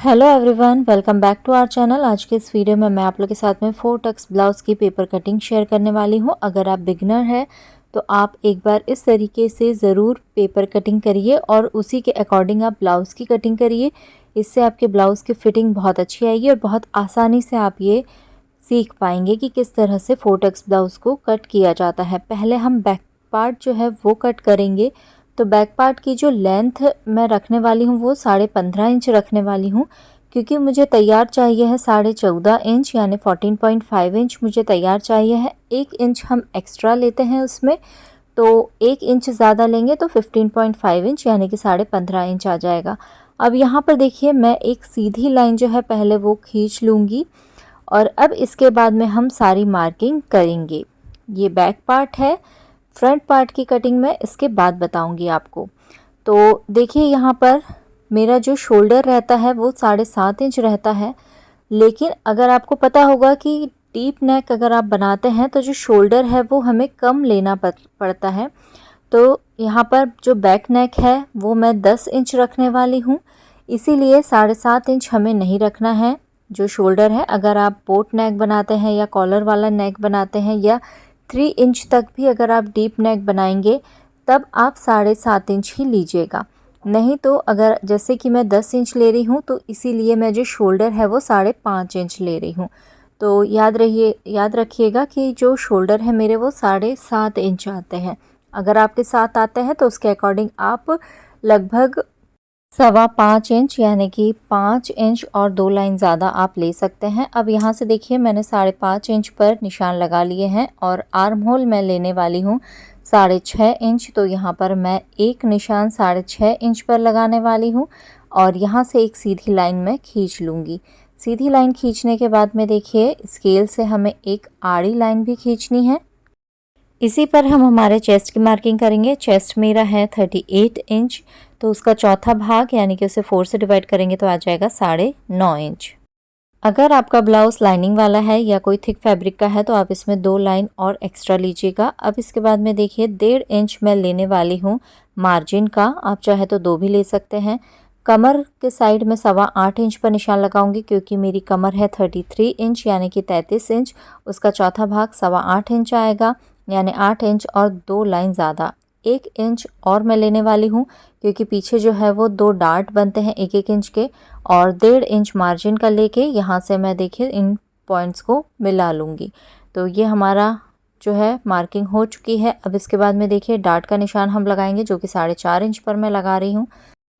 Hello everyone, welcome back to our channel. आज के इस वीडियो में मैं आप लोग के साथ में 4 टक्स ब्लाउज़ की पेपर कटिंग शेयर करने वाली हूं। अगर आप बिगनर हैं तो आप एक बार इस तरीके से ज़रूर पेपर कटिंग करिए और उसी के अकॉर्डिंग आप ब्लाउज़ की कटिंग करिए। इससे आपके ब्लाउज़ की फ़िटिंग बहुत अच्छी आएगी और बहुत आसानी से आप ये सीख पाएंगे कि किस तरह से 4 टक्स ब्लाउज़ को कट किया जाता है। पहले हम बैक पार्ट जो है वो कट करेंगे। तो बैक पार्ट की जो लेंथ मैं रखने वाली हूँ वो 15.5 इंच रखने वाली हूँ, क्योंकि मुझे तैयार चाहिए है 14.5 इंच, यानी 14.5 इंच मुझे तैयार चाहिए है। 1 इंच हम एक्स्ट्रा लेते हैं उसमें, तो 1 इंच ज़्यादा लेंगे तो 15.5 इंच यानी कि 15.5 इंच आ जाएगा। अब यहाँ पर देखिए, मैं एक सीधी लाइन जो है पहले वो खींच लूँगी और अब इसके बाद में हम सारी मार्किंग करेंगे। ये बैक पार्ट है, फ्रंट पार्ट की कटिंग मैं इसके बाद बताऊंगी आपको। तो देखिए, यहाँ पर मेरा जो शोल्डर रहता है वो 7.5 इंच रहता है, लेकिन अगर आपको पता होगा कि डीप नेक अगर आप बनाते हैं तो जो शोल्डर है वो हमें कम लेना पड़ता है। तो यहाँ पर जो बैक नेक है वो मैं 10 इंच रखने वाली हूँ, इसीलिए 7.5 इंच हमें नहीं रखना है जो शोल्डर है। अगर आप बोट नेक बनाते हैं या कॉलर वाला नेक बनाते हैं या 3 इंच तक भी अगर आप डीप नेक बनाएंगे तब आप 7.5 इंच ही लीजिएगा। नहीं तो अगर जैसे कि मैं 10 इंच ले रही हूँ तो इसीलिए मैं जो शोल्डर है वो 5.5 इंच ले रही हूँ। तो याद रखिएगा कि जो शोल्डर है मेरे वो 7.5 इंच आते हैं। अगर आपके साथ आते हैं तो उसके अकॉर्डिंग आप लगभग 5.25 इंच यानी कि 5 इंच और 2 लाइन ज़्यादा आप ले सकते हैं। अब यहाँ से देखिए, मैंने 5.5 इंच पर निशान लगा लिए हैं और आर्म होल मैं लेने वाली हूँ 6.5 इंच। तो यहाँ पर मैं एक निशान 6.5 इंच पर लगाने वाली हूँ और यहाँ से एक सीधी लाइन मैं खींच लूँगी। सीधी लाइन खींचने के बाद में देखिए, स्केल से हमें एक आड़ी लाइन भी खींचनी है। इसी पर हम हमारे चेस्ट की मार्किंग करेंगे। चेस्ट मेरा है 38 इंच, तो उसका चौथा भाग यानी कि उसे 4 से डिवाइड करेंगे तो आ जाएगा 9.5 इंच। अगर आपका ब्लाउज लाइनिंग वाला है या कोई थिक फैब्रिक का है तो आप इसमें 2 लाइन और एक्स्ट्रा लीजिएगा। अब इसके बाद में देखिए, 1.5 इंच मैं लेने वाली हूँ मार्जिन का, आप चाहे तो 2 भी ले सकते हैं। कमर के साइड में 8.25 इंच पर निशान लगाऊंगी, क्योंकि मेरी कमर है 33 इंच यानी कि 33 इंच। उसका चौथा भाग 8.25 इंच आएगा, यानी 8 इंच और 2 लाइन ज़्यादा 1 इंच और मैं लेने वाली हूँ, क्योंकि पीछे जो है वो 2 डार्ट बनते हैं 1-1 इंच के। और 1.5 इंच मार्जिन का लेके यहाँ से मैं देखिए इन पॉइंट्स को मिला लूँगी। तो ये हमारा जो है मार्किंग हो चुकी है। अब इसके बाद में देखिए, डार्ट का निशान हम लगाएंगे जो कि 4.5 इंच पर मैं लगा रही हूँ।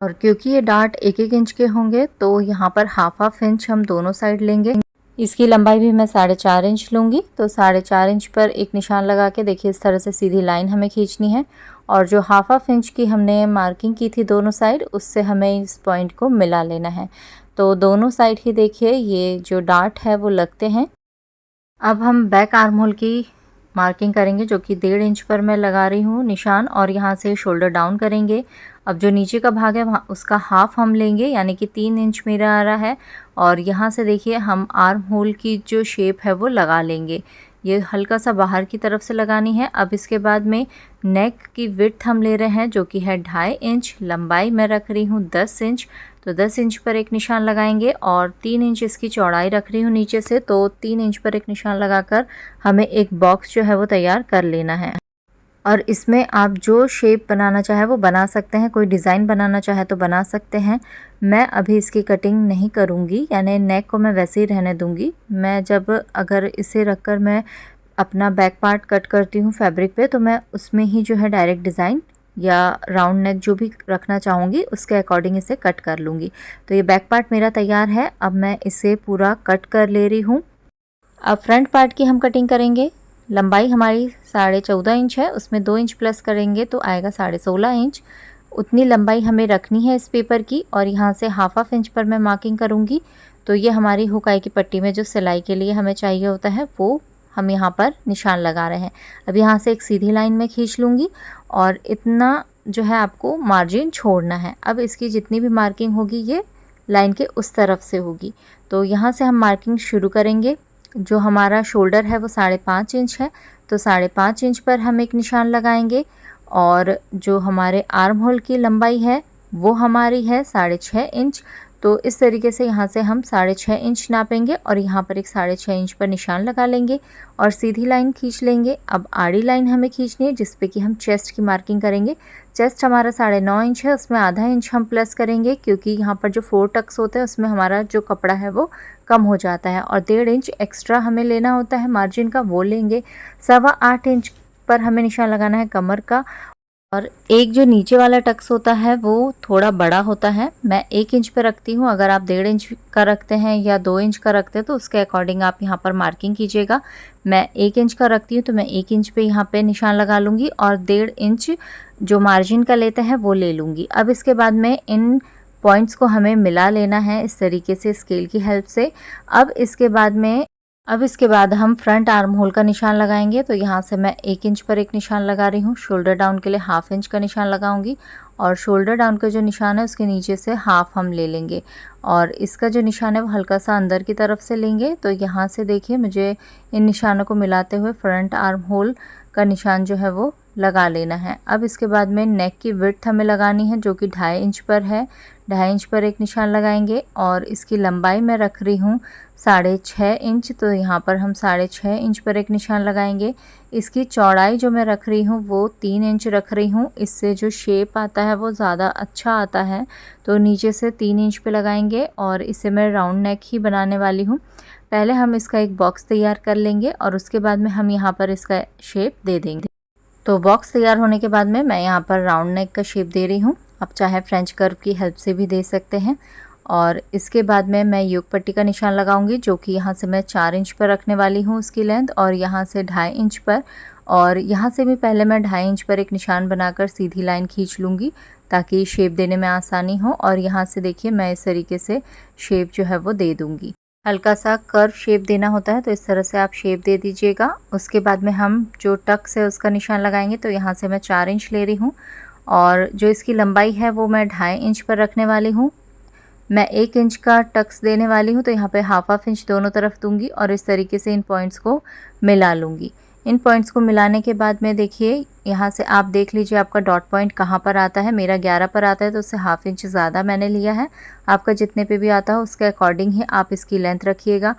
और क्योंकि ये डार्ट 1-1 इंच के होंगे तो यहाँ पर हाफ इंच हम दोनों साइड लेंगे। इसकी लंबाई भी मैं 4.5 इंच लूँगी। तो 4.5 इंच पर एक निशान लगा के देखिए, इस तरह से सीधी लाइन हमें खींचनी है और जो हाफ इंच की हमने मार्किंग की थी दोनों साइड, उससे हमें इस पॉइंट को मिला लेना है। तो दोनों साइड ही देखिए ये जो डार्ट है वो लगते हैं। अब हम बैक आर्म होल की मार्किंग करेंगे जो कि 1.5 इंच पर मैं लगा रही हूँ निशान, और यहाँ से शोल्डर डाउन करेंगे। अब जो नीचे का भाग है वहाँ उसका हाफ हम लेंगे, यानी कि 3 इंच मेरा आ रहा है। और यहाँ से देखिए, हम आर्म होल की जो शेप है वो लगा लेंगे। ये हल्का सा बाहर की तरफ से लगानी है। अब इसके बाद में नेक की विड्थ हम ले रहे हैं जो कि है 2.5 इंच। लंबाई मैं रख रही हूँ 10 इंच। तो 10 इंच पर एक निशान लगाएंगे और 3 इंच इसकी चौड़ाई रख रही हूँ नीचे से, तो 3 इंच पर एक निशान लगाकर हमें एक बॉक्स जो है वो तैयार कर लेना है। और इसमें आप जो शेप बनाना चाहे वो बना सकते हैं, कोई डिज़ाइन बनाना चाहे तो बना सकते हैं। मैं अभी इसकी कटिंग नहीं करूँगी, यानी नेक को मैं वैसे ही रहने दूँगी। मैं जब अगर इसे रखकर मैं अपना बैक पार्ट कट करती हूँ फैब्रिक पे, तो मैं उसमें ही जो है डायरेक्ट डिज़ाइन या राउंड नेक जो भी रखना चाहूँगी उसके अकॉर्डिंग इसे कट कर लूँगी। तो ये बैक पार्ट मेरा तैयार है। अब मैं इसे पूरा कट कर ले रही हूँ। अब फ्रंट पार्ट की हम कटिंग करेंगे। लंबाई हमारी 14.5 इंच है, उसमें 2 इंच प्लस करेंगे तो आएगा 16.5 इंच। उतनी लंबाई हमें रखनी है इस पेपर की, और यहाँ से हाफ इंच पर मैं मार्किंग करूँगी। तो ये हमारी हुकाई की पट्टी में जो सिलाई के लिए हमें चाहिए होता है वो हम यहाँ पर निशान लगा रहे हैं। अब यहाँ से एक सीधी लाइन में खींच लूँगी और इतना जो है आपको मार्जिन छोड़ना है। अब इसकी जितनी भी मार्किंग होगी ये लाइन के उस तरफ से होगी। तो यहाँ से हम मार्किंग शुरू करेंगे। जो हमारा शोल्डर है वो 5.5 इंच है, तो 5.5 इंच पर हम एक निशान लगाएंगे। और जो हमारे आर्म होल की लंबाई है वो हमारी है 6.5 इंच। तो इस तरीके से यहाँ से हम 6.5 इंच नापेंगे और यहाँ पर एक 6.5 इंच पर निशान लगा लेंगे और सीधी लाइन खींच लेंगे। अब आड़ी लाइन हमें खींचनी है जिस पे कि हम चेस्ट की मार्किंग करेंगे। चेस्ट हमारा 9.5 इंच है, उसमें आधा इंच हम प्लस करेंगे क्योंकि यहाँ पर जो 4 टक्स होते हैं उसमें हमारा जो कपड़ा है वो कम हो जाता है और 1.5 इंच एक्स्ट्रा हमें लेना होता है मार्जिन का, वो लेंगे। 8.25 इंच पर हमें निशान लगाना है कमर का और एक जो नीचे वाला टक्स होता है वो थोड़ा बड़ा होता है, मैं 1 इंच पे रखती हूँ। अगर आप 1.5 इंच का रखते हैं या 2 इंच का रखते हैं तो उसके अकॉर्डिंग आप यहाँ पर मार्किंग कीजिएगा। मैं 1 इंच का रखती हूँ तो मैं 1 इंच पे यहाँ पे निशान लगा लूँगी और 1.5 इंच जो मार्जिन का लेते हैं वो ले लूँगी। अब इसके बाद में इन पॉइंट्स को हमें मिला लेना है इस तरीके से स्केल की हेल्प से। अब इसके बाद हम फ्रंट आर्म होल का निशान लगाएंगे। तो यहाँ से मैं 1 इंच पर एक निशान लगा रही हूँ। शोल्डर डाउन के लिए 1/2 इंच का निशान लगाऊंगी और शोल्डर डाउन का जो निशान है उसके नीचे से हाफ हम ले लेंगे और इसका जो निशान है वो हल्का सा अंदर की तरफ से लेंगे। तो यहाँ से देखिए मुझे इन निशानों को मिलाते हुए फ्रंट आर्म होल का निशान जो है वो लगा लेना है। अब इसके बाद में नेक की विड्थ हमें लगानी है जो कि 2.5 इंच पर है। 2.5 इंच पर एक निशान लगाएंगे और इसकी लंबाई मैं रख रही हूँ 6.5 इंच। तो यहाँ पर हम 6.5 इंच पर एक निशान लगाएंगे। इसकी चौड़ाई जो मैं रख रही हूँ वो 3 इंच रख रही हूँ, इससे जो शेप आता है वो ज़्यादा अच्छा आता है। तो नीचे से 3 इंच पे लगाएंगे और इसे मैं राउंड नेक ही बनाने वाली हूँ। पहले हम इसका एक बॉक्स तैयार कर लेंगे और उसके बाद में हम यहाँ पर इसका शेप दे देंगे। तो बॉक्स तैयार होने के बाद में मैं यहाँ पर राउंड नेक का शेप दे रही हूँ। आप चाहे फ्रेंच कर्व की हेल्प से भी दे सकते हैं। और इसके बाद में मैं योग पट्टी का निशान लगाऊंगी जो कि यहाँ से मैं 4 इंच पर रखने वाली हूँ उसकी लेंथ और यहाँ से 2.5 इंच पर और यहाँ से भी पहले मैं 2.5 इंच पर एक निशान बनाकर सीधी लाइन खींच लूँगी ताकि शेप देने में आसानी हो। और यहाँ से देखिए मैं इस तरीके से शेप जो है वो दे दूँगी। हल्का सा कर्व शेप देना होता है तो इस तरह से आप शेप दे दीजिएगा। उसके बाद में हम जो टक्स है उसका निशान लगाएंगे। तो यहाँ से मैं 4 इंच ले रही हूँ और जो इसकी लंबाई है वो मैं 2.5 इंच पर रखने वाली हूँ। मैं 1 इंच का टक्स देने वाली हूँ तो यहाँ पे 1/2 इंच दोनों तरफ दूंगी और इस तरीके से इन पॉइंट्स को मिला लूँगी। इन पॉइंट्स को मिलाने के बाद में देखिए यहाँ से आप देख लीजिए आपका डॉट पॉइंट कहाँ पर आता है। मेरा 11 पर आता है तो उससे 1/2 इंच ज़्यादा मैंने लिया है। आपका जितने पे भी आता हो उसके अकॉर्डिंग ही आप इसकी लेंथ रखिएगा।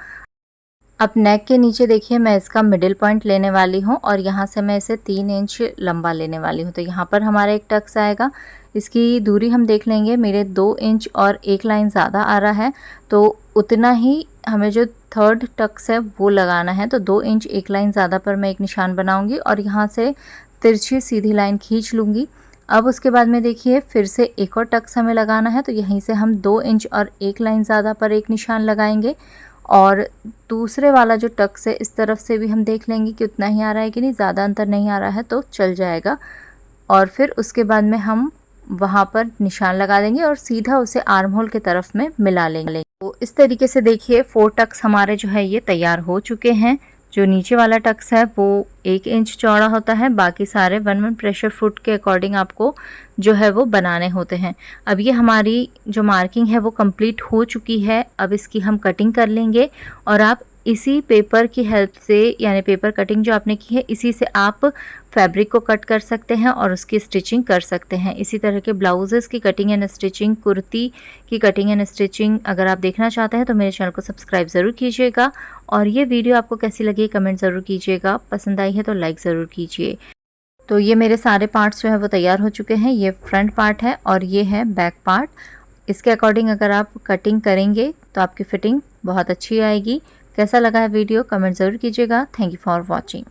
अब नेक के नीचे देखिए मैं इसका मिडिल पॉइंट लेने वाली हूँ और यहाँ से मैं इसे 3 इंच लंबा लेने वाली हूँ। तो यहाँ पर हमारा एक टक्स आएगा। इसकी दूरी हम देख लेंगे, मेरे 2 इंच और एक लाइन ज़्यादा आ रहा है तो उतना ही हमें जो थर्ड टक्स है वो लगाना है। तो 2 इंच एक लाइन ज़्यादा पर मैं एक निशान बनाऊँगी और यहाँ से तिरछी सीधी लाइन खींच लूँगी। अब उसके बाद में देखिए फिर से एक और टक्स हमें लगाना है तो यहीं से हम 2 इंच और एक लाइन ज़्यादा पर एक निशान लगाएंगे और दूसरे वाला जो टक्स है इस तरफ से भी हम देख लेंगे कि उतना ही आ रहा है कि नहीं, ज़्यादा अंतर नहीं आ रहा है तो चल जाएगा। और फिर उसके बाद में हम वहाँ पर निशान लगा देंगे और सीधा उसे आर्म होल के तरफ में मिला लेंगे। तो इस तरीके से देखिए 4 टक्स हमारे जो है ये तैयार हो चुके हैं। जो नीचे वाला टक्स है वो 1 इंच चौड़ा होता है, बाकी सारे 1 प्रेशर फुट के अकॉर्डिंग आपको जो है वो बनाने होते हैं। अब ये हमारी जो मार्किंग है वो कंप्लीट हो चुकी है। अब इसकी हम कटिंग कर लेंगे और आप इसी पेपर की हेल्प से यानी पेपर कटिंग जो आपने की है इसी से आप फैब्रिक को कट कर सकते हैं और उसकी स्टिचिंग कर सकते हैं। इसी तरह के ब्लाउजेस की कटिंग एंड स्टिचिंग, कुर्ती की कटिंग एंड स्टिचिंग अगर आप देखना चाहते हैं तो मेरे चैनल को सब्सक्राइब ज़रूर कीजिएगा। और ये वीडियो आपको कैसी लगी कमेंट ज़रूर कीजिएगा, पसंद आई है तो लाइक ज़रूर कीजिए। तो ये मेरे सारे पार्ट्स जो है वो तैयार हो चुके हैं। ये फ्रंट पार्ट है और ये है बैक पार्ट। इसके अकॉर्डिंग अगर आप कटिंग करेंगे तो आपकी फ़िटिंग बहुत अच्छी आएगी। कैसा लगा है वीडियो कमेंट ज़रूर कीजिएगा। Thank you for watching.